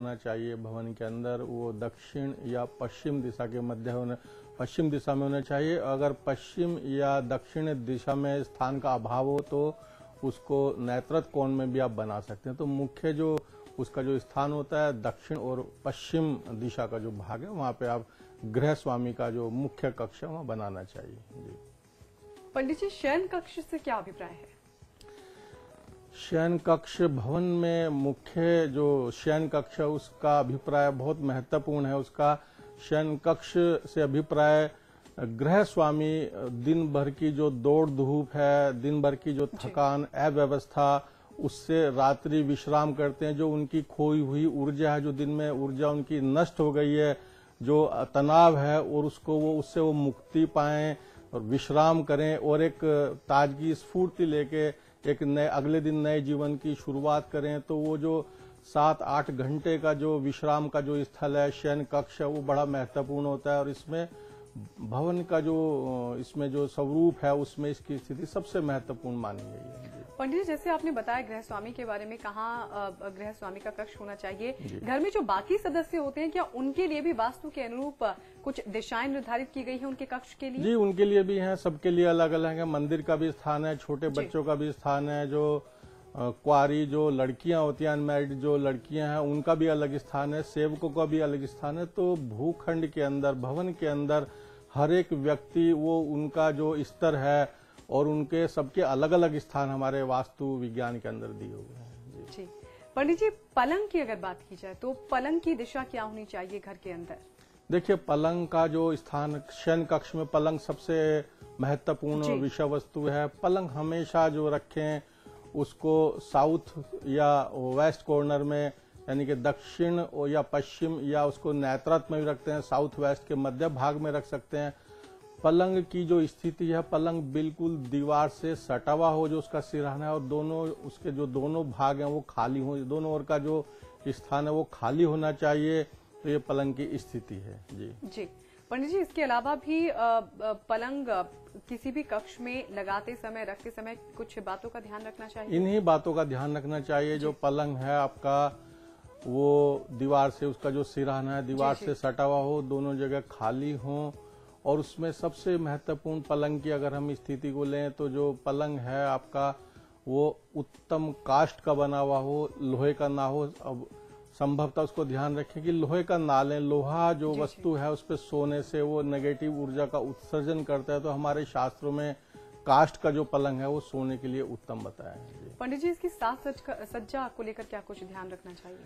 होना चाहिए भवन के अंदर, वो दक्षिण या पश्चिम दिशा के मध्य होना, पश्चिम दिशा में होना चाहिए। अगर पश्चिम या दक्षिण दिशा में स्थान का अभाव हो तो उसको नेत्रत कोण में भी आप बना सकते हैं। तो मुख्य जो उसका जो स्थान होता है दक्षिण और पश्चिम दिशा का जो भाग है वहां पे आप गृह स्वामी का जो मुख्य कक्ष है वहां बनाना चाहिए। जी पंडित जी, शयन कक्ष से क्या अभिप्राय है? शयन कक्ष भवन में मुख्य जो शयन कक्ष है उसका अभिप्राय बहुत महत्वपूर्ण है। उसका शयन कक्ष से अभिप्राय गृह स्वामी दिन भर की जो दौड़ धूप है, दिन भर की जो थकान अव्यवस्था, उससे रात्रि विश्राम करते हैं, जो उनकी खोई हुई ऊर्जा है, जो दिन में ऊर्जा उनकी नष्ट हो गई है, जो तनाव है, और उससे वो मुक्ति पाएं और विश्राम करें और एक ताजगी स्फूर्ति लेके एक नए अगले दिन नए जीवन की शुरुआत करें। तो वो जो 7-8 घंटे का जो विश्राम का जो स्थल है शयन कक्ष है वो बड़ा महत्वपूर्ण होता है। और इसमें भवन का जो इसमें जो स्वरूप है उसमें इसकी स्थिति सबसे महत्वपूर्ण मानी गई है। पंडित जी, जैसे आपने बताया गृह स्वामी के बारे में, कहाँ गृह स्वामी का कक्ष होना चाहिए, घर में जो बाकी सदस्य होते हैं क्या उनके लिए भी वास्तु के अनुरूप कुछ दिशाएं निर्धारित की गई है उनके कक्ष के लिए? जी, उनके लिए भी हैं, सबके लिए अलग अलग है। मंदिर का भी स्थान है, छोटे बच्चों का भी स्थान है, जो कुंवारी जो लड़कियां होती हैं, अनमैरिड जो लड़कियां हैं उनका भी अलग स्थान है, सेवकों का भी अलग स्थान है। तो भूखंड के अंदर, भवन के अंदर हर एक व्यक्ति वो उनका जो स्तर है और उनके सबके अलग अलग स्थान हमारे वास्तु विज्ञान के अंदर दिए हुए हैं। जी पंडित जी, पलंग की अगर बात की जाए तो पलंग की दिशा क्या होनी चाहिए घर के अंदर? देखिए, पलंग का जो स्थान शयन कक्ष में पलंग सबसे महत्वपूर्ण विषय वस्तु है। पलंग हमेशा जो रखें उसको साउथ या वेस्ट कॉर्नर में, यानी कि दक्षिण या पश्चिम, या उसको नेत्रत में भी रखते हैं, साउथ वेस्ट के मध्य भाग में रख सकते हैं। पलंग की जो स्थिति है, पलंग बिल्कुल दीवार से सटा हुआ हो जो उसका सिरहाना है, और दोनों उसके जो दोनों भाग हैं वो खाली हो, दोनों ओर का जो स्थान है वो खाली होना चाहिए। तो ये पलंग की स्थिति है। जी पंडित जी, इसके अलावा भी पलंग किसी भी कक्ष में लगाते समय, रखते समय कुछ बातों का ध्यान रखना चाहिए? इन्हीं बातों का ध्यान रखना चाहिए। जो पलंग है आपका वो दीवार से, उसका जो सिरहाना है दीवार से सटा हुआ हो, दोनों जगह खाली हो, और उसमें सबसे महत्वपूर्ण पलंग की अगर हम स्थिति को लें तो जो पलंग है आपका वो उत्तम काष्ठ का बना हुआ हो, लोहे का ना हो। अब संभवतः उसको ध्यान रखें कि लोहे का ना लें। लोहा जो वस्तु है उस पर सोने से वो नेगेटिव ऊर्जा का उत्सर्जन करता है। तो हमारे शास्त्रों में काष्ठ का जो पलंग है वो सोने के लिए उत्तम बताया है। पंडित जी, इसकी साज सज्जा को लेकर क्या कुछ ध्यान रखना चाहिए?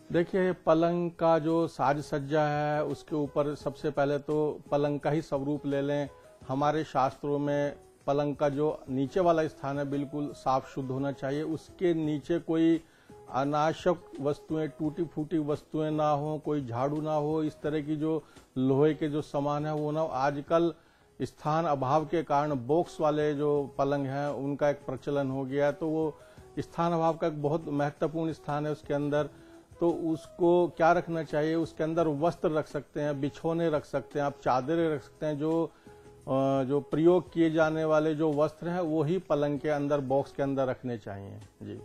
देखिए, पलंग का जो साज सज्जा है उसके ऊपर सबसे पहले तो पलंग का ही स्वरूप ले लें। हमारे शास्त्रों में पलंग का जो नीचे वाला स्थान है बिल्कुल साफ शुद्ध होना चाहिए। उसके नीचे कोई अनावश्यक वस्तुएं, टूटी फूटी वस्तुएं ना हो, कोई झाड़ू ना हो, इस तरह की जो लोहे के जो सामान है वो ना हो। आजकल स्थान अभाव के कारण बॉक्स वाले जो पलंग हैं उनका एक प्रचलन हो गया, तो वो स्थान अभाव का एक बहुत महत्वपूर्ण स्थान है उसके अंदर। तो उसको क्या रखना चाहिए, उसके अंदर वस्त्र रख सकते हैं, बिछौने रख सकते हैं, आप चादरें रख सकते हैं। जो प्रयोग किए जाने वाले जो वस्त्र हैं वो ही पलंग के अंदर, बॉक्स के अंदर रखने चाहिए। जी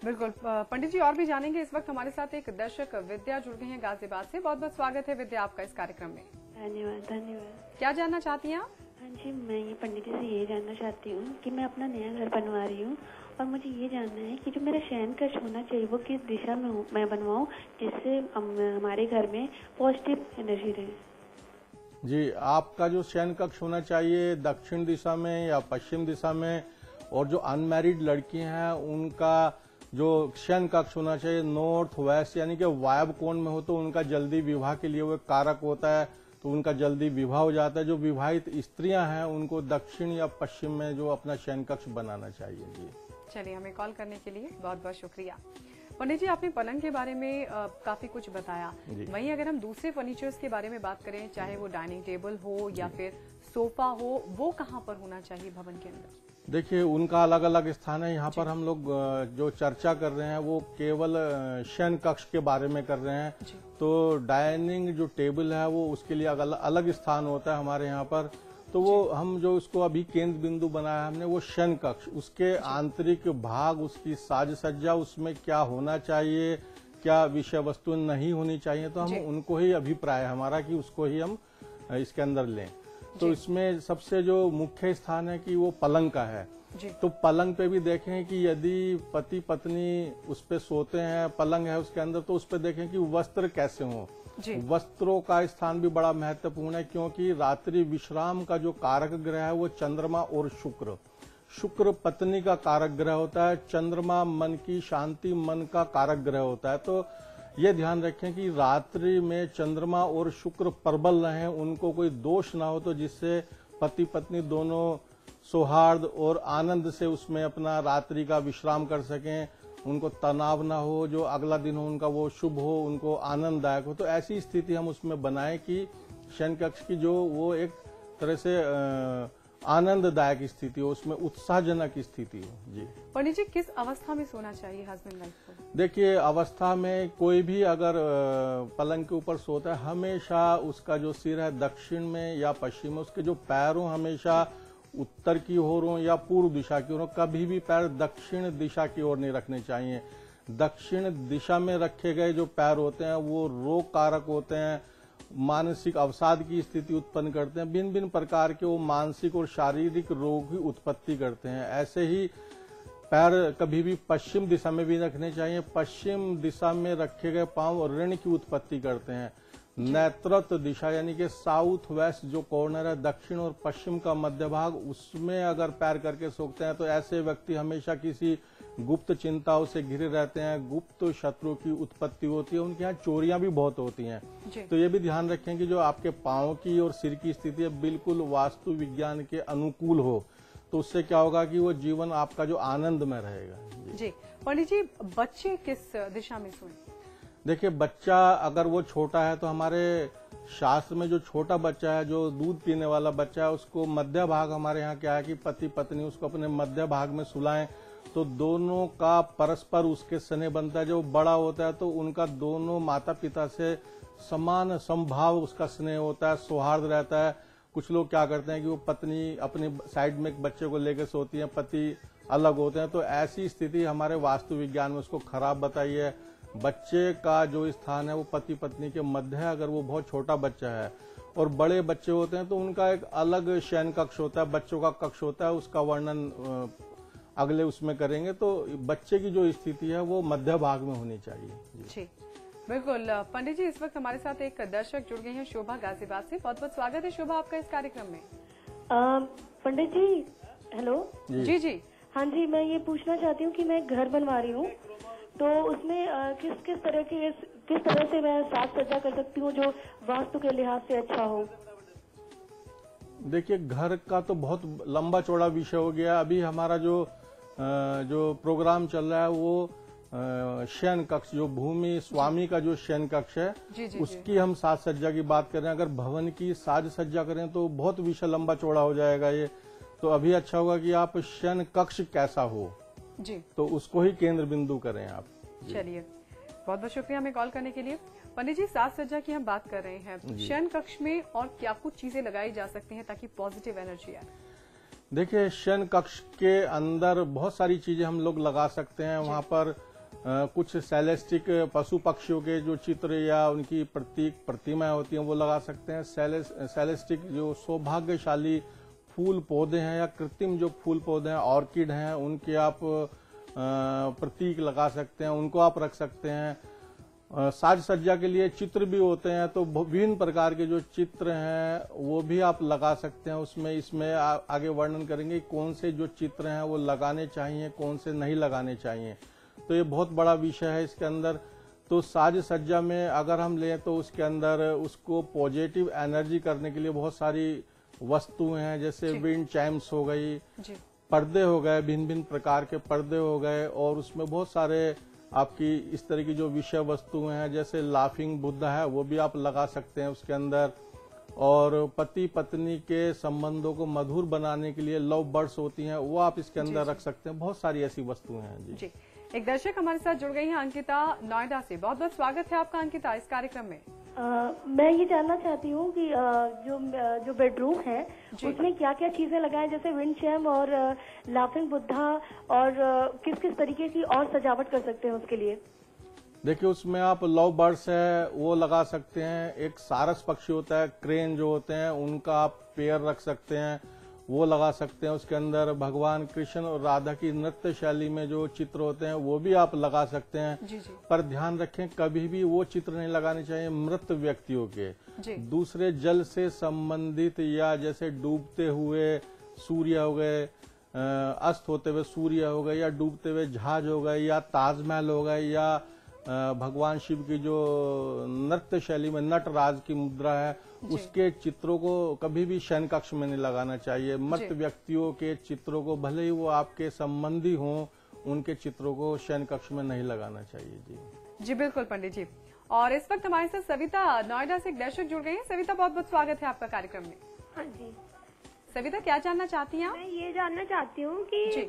बिल्कुल पंडित जी, और भी जानेंगे। इस वक्त हमारे साथ एक दर्शक विद्या जुड़ गई हैं गाजियाबाद से। बहुत बहुत स्वागत है विद्या आपका इस कार्यक्रम में। धन्यवाद। क्या जानना चाहती हैं आप? हाँ जी, मैं ये पंडित जी से ये जानना चाहती हूँ कि मैं अपना नया घर बनवा रही हूँ और मुझे ये जानना है कि जो मेरा शयन कक्ष होना चाहिए वो किस दिशा में मैं बनवाऊँ जिससे हमारे घर में पॉजिटिव एनर्जी रहे। जी, आपका जो शयन कक्ष होना चाहिए दक्षिण दिशा में या पश्चिम दिशा में, और जो अनमैरिड लड़कियां हैं उनका जो शयन कक्ष होना चाहिए नॉर्थ वेस्ट, यानी कि वायव्य कोण में हो, तो उनका जल्दी विवाह के लिए वो कारक होता है, तो उनका जल्दी विवाह हो जाता है। जो विवाहित स्त्रियां हैं उनको दक्षिण या पश्चिम में जो अपना शयन कक्ष बनाना चाहिए। जी चलिए, हमें कॉल करने के लिए बहुत बहुत शुक्रिया। पंडित जी, आपने पलंग के बारे में काफी कुछ बताया। वहीं अगर हम दूसरे फर्नीचर्स के बारे में बात करें, चाहे वो डाइनिंग टेबल हो या फिर सोफा हो, वो कहाँ पर होना चाहिए भवन के अंदर? देखिए, उनका अलग अलग स्थान है। यहाँ पर हम लोग जो चर्चा कर रहे हैं वो केवल शयन कक्ष के बारे में कर रहे हैं। तो डाइनिंग जो टेबल है वो उसके लिए अलग स्थान होता है हमारे यहाँ पर। तो वो हम जो उसको अभी केंद्र बिंदु बनाया हमने वो शयन कक्ष, उसके आंतरिक भाग, उसकी साज सज्जा, उसमें क्या होना चाहिए, क्या विषय वस्तु नहीं होनी चाहिए, तो हम उनको ही अभिप्राय हमारा कि उसको ही हम इसके अंदर लें। तो इसमें सबसे जो मुख्य स्थान है कि वो पलंग का है। तो पलंग पे भी देखें कि यदि पति पत्नी उस पे सोते हैं, पलंग है उसके अंदर, तो उस पे देखें कि वस्त्र कैसे हो। वस्त्रों का स्थान भी बड़ा महत्वपूर्ण है, क्योंकि रात्रि विश्राम का जो कारक ग्रह है वो चंद्रमा और शुक्र। शुक्र पत्नी का कारक ग्रह होता है, चंद्रमा मन की शांति, मन का कारक ग्रह होता है। तो ये ध्यान रखें कि रात्रि में चंद्रमा और शुक्र प्रबल रहें, उनको कोई दोष ना हो, तो जिससे पति पत्नी दोनों सौहार्द और आनंद से उसमें अपना रात्रि का विश्राम कर सकें, उनको तनाव ना हो, जो अगला दिन हो उनका वो शुभ हो, उनको आनंददायक हो। तो ऐसी स्थिति हम उसमें बनाएं कि शयन कक्ष की जो वो एक तरह से आनंददायक स्थिति हो, उसमें उत्साहजनक स्थिति हो। जी पंडित जी, किस अवस्था में सोना चाहिए हस्बैंड वाइफ को? देखिए, अवस्था में कोई भी अगर पलंग के ऊपर सोता है, हमेशा उसका जो सिर है दक्षिण में या पश्चिम में, उसके जो पैर हो हमेशा उत्तर की ओर हो या पूर्व दिशा की ओर हो। कभी भी पैर दक्षिण दिशा की ओर नहीं रखने चाहिए। दक्षिण दिशा में रखे गए जो पैर होते हैं वो रोग कारक होते हैं, मानसिक अवसाद की स्थिति उत्पन्न करते हैं, भिन्न भिन्न प्रकार के वो मानसिक और शारीरिक रोग की उत्पत्ति करते हैं। ऐसे ही पैर कभी भी पश्चिम दिशा में भी रखने चाहिए। पश्चिम दिशा में रखे गए पांव ऋण की उत्पत्ति करते हैं। नेतृत्व दिशा यानी कि साउथ वेस्ट जो कॉर्नर है, दक्षिण और पश्चिम का मध्य भाग, उसमें अगर पैर करके सोते हैं तो ऐसे व्यक्ति हमेशा किसी गुप्त चिंताओं से घिरे रहते हैं, गुप्त शत्रु की उत्पत्ति होती है, उनके यहाँ चोरियां भी बहुत होती हैं। तो ये भी ध्यान रखें कि जो आपके पांव की और सिर की स्थिति है बिल्कुल वास्तु विज्ञान के अनुकूल हो, तो उससे क्या होगा कि वो जीवन आपका जो आनंद में रहेगा। जी पंडित जी, बच्चे किस दिशा में सोएं? देखिए, बच्चा अगर वो छोटा है तो हमारे शास्त्र में जो छोटा बच्चा है, जो दूध पीने वाला बच्चा है, उसको मध्य भाग, हमारे यहाँ क्या है कि पति पत्नी उसको अपने मध्य भाग में सुलाएं, तो दोनों का परस्पर उसके स्नेह बनता है। जो बड़ा होता है तो उनका दोनों माता पिता से समान समभाव उसका स्नेह होता है, सौहार्द रहता है। कुछ लोग क्या करते हैं कि वो पत्नी अपने साइड में एक बच्चे को लेकर सोती है, पति अलग होते हैं, तो ऐसी स्थिति हमारे वास्तु विज्ञान में उसको खराब बताई है। बच्चे का जो स्थान है वो पति पत्नी के मध्य है, अगर वो बहुत छोटा बच्चा है। और बड़े बच्चे होते हैं तो उनका एक अलग शयन कक्ष होता है, बच्चों का कक्ष होता है, उसका वर्णन अगले उसमें करेंगे। तो बच्चे की जो स्थिति है वो मध्य भाग में होनी चाहिए। जी बिल्कुल। पंडित जी, इस वक्त हमारे साथ एक दर्शक जुड़ गए हैं, शोभा गाजियाबाद से। बहुत बहुत स्वागत है शोभा आपका इस कार्यक्रम में। पंडित जी, हेलो। जी जी। हाँ जी, मैं ये पूछना चाहती हूँ कि मैं घर बनवा रही हूँ, तो उसमें किस तरह से मैं साज सज्जा कर सकती हूँ जो वास्तु के लिहाज से अच्छा हो? देखिए, घर का तो बहुत लंबा चौड़ा विषय हो गया। अभी हमारा जो प्रोग्राम चल रहा है वो शयन कक्ष, जो भूमि स्वामी का जो शयन कक्ष है, उसकी हम साज सज्जा की बात कर रहे हैं। अगर भवन की साज सज्जा करें तो बहुत विषय लंबा चौड़ा हो जाएगा ये। तो अभी अच्छा होगा कि आप शयन कक्ष कैसा हो जी, तो उसको ही केंद्र बिंदु करें आप। चलिए, बहुत बहुत शुक्रिया हमें कॉल करने के लिए। पंडित जी, साज सज्जा की हम बात कर रहे हैं, शयन कक्ष में और क्या कुछ चीजें लगाई जा सकती हैं ताकि पॉजिटिव एनर्जी आए? देखिए, शयन कक्ष के अंदर बहुत सारी चीजें हम लोग लगा सकते हैं। वहां पर कुछ सेलेस्टिक पशु पक्षियों के जो चित्र या उनकी प्रतीक प्रतिमाएं होती हैं वो लगा सकते हैं। सेलेस्टिक जो सौभाग्यशाली फूल पौधे हैं या कृत्रिम जो फूल पौधे हैं, ऑर्किड हैं, उनके आप प्रतीक लगा सकते हैं, उनको आप रख सकते हैं। साज सज्जा के लिए चित्र भी होते हैं, तो विभिन्न प्रकार के जो चित्र हैं वो भी आप लगा सकते हैं। इसमें आगे वर्णन करेंगे कौन से जो चित्र हैं वो लगाने चाहिए, कौन से नहीं लगाने चाहिए। तो ये बहुत बड़ा विषय है इसके अंदर। तो साज सज्जा में अगर हम लें तो उसके अंदर उसको पॉजिटिव एनर्जी करने के लिए बहुत सारी वस्तुएं हैं, जैसे विंड चाइम्स हो गई, पर्दे हो गए, भिन्न भिन्न प्रकार के पर्दे हो गए, और उसमें बहुत सारे आपकी इस तरह की जो विषय वस्तुएं हैं, जैसे लाफिंग बुद्धा है वो भी आप लगा सकते हैं उसके अंदर। और पति पत्नी के संबंधों को मधुर बनाने के लिए लव बर्ड्स होती हैं, वो आप इसके अंदर रख सकते हैं। बहुत सारी ऐसी वस्तुएं हैं। जी, एक दर्शक हमारे साथ जुड़ गई हैं, अंकिता नोएडा से। बहुत बहुत स्वागत है आपका अंकिता इस कार्यक्रम में। मैं ये जानना चाहती हूँ कि जो बेडरूम है उसमें क्या क्या चीजें लगाएं, जैसे विंड चैम और लाफिंग बुद्धा, और किस किस तरीके की और सजावट कर सकते हैं उसके लिए? देखिए उसमें आप लव बर्ड्स है वो लगा सकते हैं, एक सारस पक्षी होता है, क्रेन जो होते हैं उनका आप पेयर रख सकते हैं, वो लगा सकते हैं। उसके अंदर भगवान कृष्ण और राधा की नृत्य शैली में जो चित्र होते हैं वो भी आप लगा सकते हैं। जी जी। पर ध्यान रखें कभी भी वो चित्र नहीं लगाने चाहिए मृत व्यक्तियों के, दूसरे जल से संबंधित, या जैसे डूबते हुए सूर्य हो गए, अस्त होते हुए सूर्य हो गए, या डूबते हुए जहाज हो गए, या ताजमहल हो गए, या भगवान शिव की जो नृत्य शैली में नटराज की मुद्रा है उसके चित्रों को कभी भी शयन कक्ष में नहीं लगाना चाहिए। मृत व्यक्तियों के चित्रों को, भले ही वो आपके संबंधी हों, उनके चित्रों को शयन कक्ष में नहीं लगाना चाहिए। जी जी बिल्कुल पंडित जी। और इस वक्त हमारे साथ सविता नोएडा से एक दर्शक जुड़ गई है। सविता, बहुत बहुत स्वागत है आपका कार्यक्रम में। हाँ जी। सविता, क्या जानना चाहती हैं आप? मैं ये जानना चाहती हूँ कि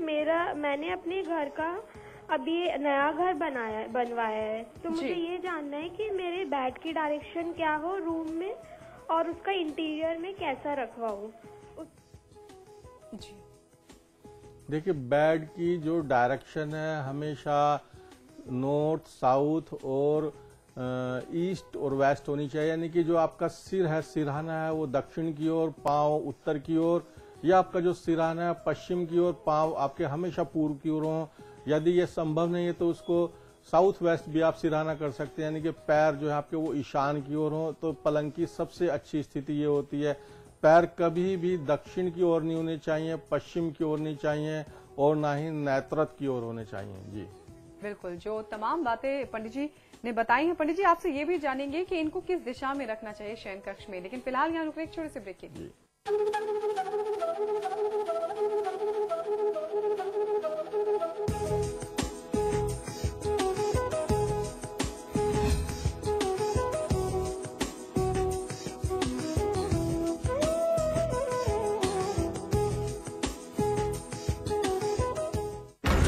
मैंने अपने घर का अभी नया घर बनवाया है, तो मुझे ये जानना है कि मेरे बेड की डायरेक्शन क्या हो रूम में, और उसका इंटीरियर में कैसा रखवाऊँ। जी देखिए बेड की जो डायरेक्शन है हमेशा नॉर्थ, साउथ और ईस्ट और वेस्ट होनी चाहिए, यानी कि जो आपका सिर है, सिरहाना है, वो दक्षिण की ओर, पांव उत्तर की ओर, या आपका जो सिरहाना है पश्चिम की ओर, पांव आपके हमेशा पूर्व की ओर हो। यदि ये संभव नहीं है तो उसको साउथ वेस्ट भी आप सिरहाना कर सकते हैं, यानी कि पैर जो है आपके वो ईशान की ओर हो। तो पलंग की सबसे अच्छी स्थिति ये होती है, पैर कभी भी दक्षिण की ओर नहीं होने चाहिए, पश्चिम की ओर नहीं चाहिए, और ना ही नैत्रत की ओर होने चाहिए। जी बिल्कुल, जो तमाम बातें पंडित जी ने बताई हैं। पंडित जी, आपसे ये भी जानेंगे कि इनको किस दिशा में रखना चाहिए शयन कक्ष में, लेकिन फिलहाल यहाँ रुक रहे एक छोटे से ब्रेक के लिए।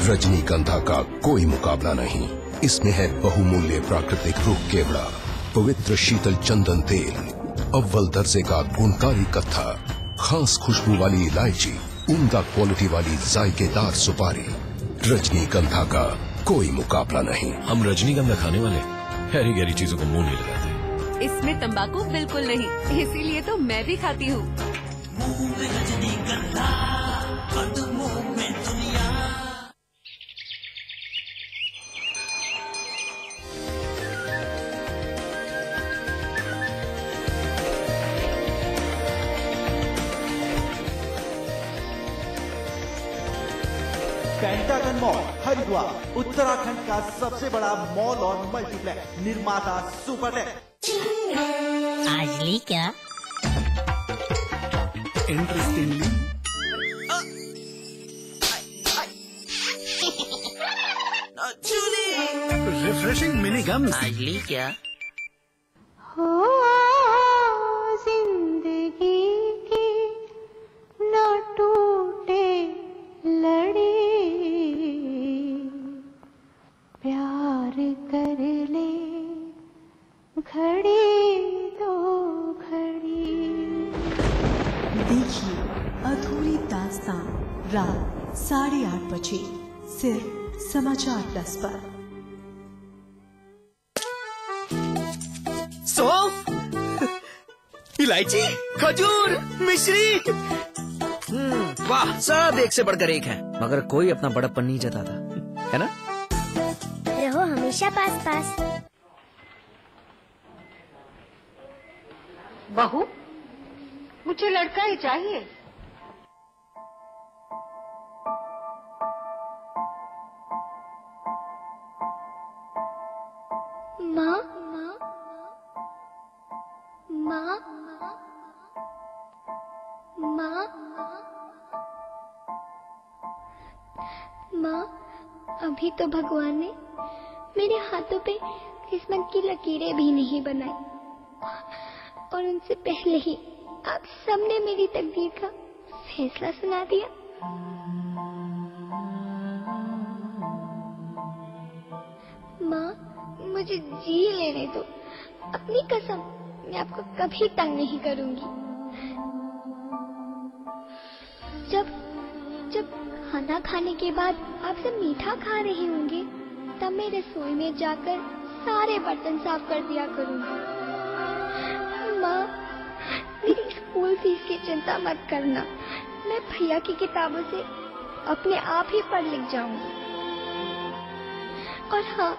रजनीगंधा का कोई मुकाबला नहीं, इसमें है बहुमूल्य प्राकृतिक रूप केवड़ा, पवित्र शीतल चंदन तेल, अव्वल दर्जे का गुणकारी कत्था, खास खुशबू वाली इलायची, उम्दा क्वालिटी वाली जायकेदार सुपारी। रजनीगंधा का कोई मुकाबला नहीं। हम रजनीगंधा खाने वाले गहरी गहरी चीजों को मुंह नहीं लगाते। इसमें तंबाकू बिल्कुल नहीं, इसीलिए तो मैं भी खाती हूँ। पेंटागन मॉल हरिद्वार उत्तराखंड का सबसे बड़ा मॉल और मल्टीप्लेक्स निर्माता सुपरटेक्स। आज ली क्या इंटरेस्टिंगली रिफ्रेशिंग मिनी गम। आज ली क्या हो जिंदगी की न टूटे लड़ी, प्यार कर ले घड़ी दो घड़ी। देखिए अधूरी दास्तां रात 8:30 बजे सिर्फ समाचार प्लस पर। इलायची, खजूर, मिश्री, वाह, सब एक से बढ़कर एक है, मगर कोई अपना बड़प्पन नहीं जताता, है ना? रहो हमेशा पास पास। बहू, मुझे लड़का ही चाहिए। माँ माँ माँ माँ, अभी तो भगवान ने मेरे हाथों पे किस्मत की लकीरें भी नहीं बनाई, और उनसे पहले ही आप सबने मेरी तकदीर का फैसला सुना दिया। माँ, मुझे जी लेने दो, अपनी कसम, मैं आपको कभी तंग नहीं करूंगी। जब खाना खाने के बाद आप सब मीठा खा रहे होंगे, तब मैं रसोई में जाकर सारे बर्तन साफ कर दिया करूंगी। माँ, मेरी स्कूल फीस की चिंता मत करना, मैं भैया की किताबों से अपने आप ही पढ़ लिख जाऊंगी। और हाँ,